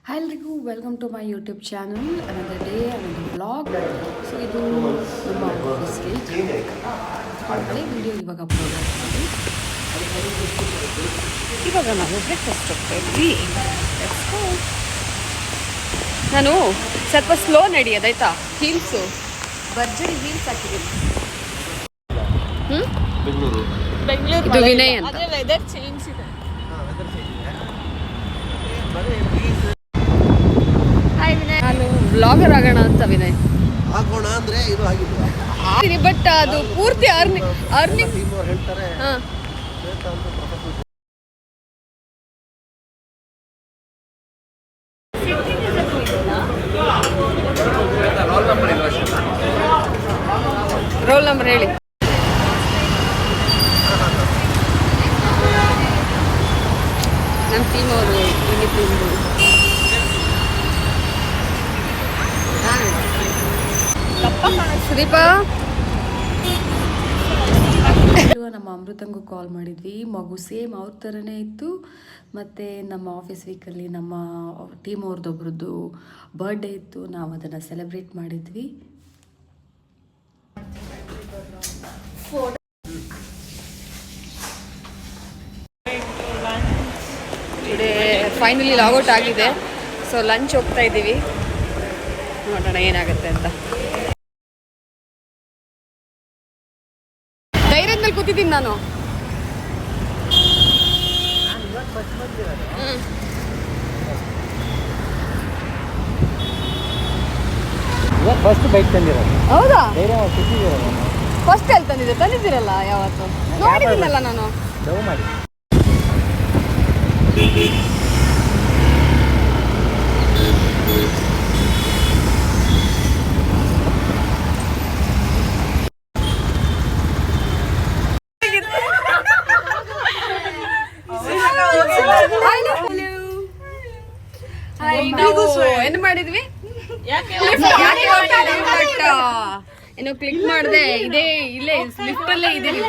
Hi ಎಲ್ರಿಗೂ welcome to my YouTube channel another day another blog. So ಇದು ನಮ್ಮ ಆಫೀಸ್ಗೆ ಹಳೆ ವಿಡಿಯೋ ಇವಾಗ ಅಪ್ಲೋಡ್ ಆಗ್ತದೆ. ಇವಾಗ ನಾವು ಬ್ರೇಕ್ಫಾಸ್ಟ್ ಹೋಗ್ತಾ ಇದ್ವಿ. ನಾನು ಸ್ವಲ್ಪ ಸ್ಲೋ ನಡೆಯೋದಾಯ್ತಾ, ಹೀಲ್ಸು ಭರ್ಜರಿ ಹೀಲ್ಸ್ ಹಾಕಿದ್ದೀನಿ. ಬೆಂಗಳೂರು ಇದು ವಿನಯ್ ಅಂತ. ವೆದರ್ ಚೇಂಜ್ ಇದೆ. ನಾನು ಬ್ಲಾಗರ್ ಆಗೋಣ ಅಂತ ವಿನಯ್ ಆಗೋಣ ಅಂದ್ರೆ ಇದು ಆಗಿಲ್ಲ, ಬಟ್ ಅದು ಪೂರ್ತಿ ಅರ್ನಿಂಗ್ ಹೇಳ್ತಾರೆ. ರೋಲ್ ನಂಬರ್ ಹೇಳಿ. ನಮ್ಮ ಟೀಮ್ ಅವರು ಸುದೀಪಾ ನಮ್ಮ ಅಮೃತಂಗೂ ಕಾಲ್ ಮಾಡಿದ್ವಿ. ಮಗು ಸೇಮ್ ಅವ್ರ ಥರನೇ ಇತ್ತು. ಮತ್ತು ನಮ್ಮ ಆಫೀಸ್ ವೀಕಲ್ಲಿ ನಮ್ಮ ಟೀಮ್ ಅವ್ರದ್ದೊಬ್ರದ್ದು ಬರ್ಡೇ ಇತ್ತು. ನಾವು ಅದನ್ನು ಸೆಲೆಬ್ರೇಟ್ ಮಾಡಿದ್ವಿ. ಟುಡೇ ಫೈನಲಿ ಲಾಗೌಟ್ ಆಗಿದೆ. ಸೊ ಲಂಚ್ ಹೋಗ್ತಾ ಇದ್ದೀವಿ, ನೋಡೋಣ ಏನಾಗುತ್ತೆ ಅಂತ. ಧೈರ್ಯದಲ್ಲಿ ಕೂತಿದ್ದೀನಿ ನಾನು. ಫಸ್ಟ್ ಬೈಕ್ ತಂದಿರೋದು. ಹೌದಾ? ಫಸ್ಟ್ ಎಲ್ಲಿ ತಂದಿದ್ದೀರಲ್ಲ ಯಾವತ್ತು ನೋಡಿದ್ದೀನಲ್ಲ ನಾನು. ಲವ್ ಮಾಡಿ ಏನು ಮಾಡಿದ್ವಿ, ಏನೋ ಕ್ಲಿಕ್ ಮಾಡಿದೆ. ಇದೇ ಇಲ್ಲೇ ಲಿಫ್ಟ್ ಅಲ್ಲೇ ಇದೆ. ನೀವು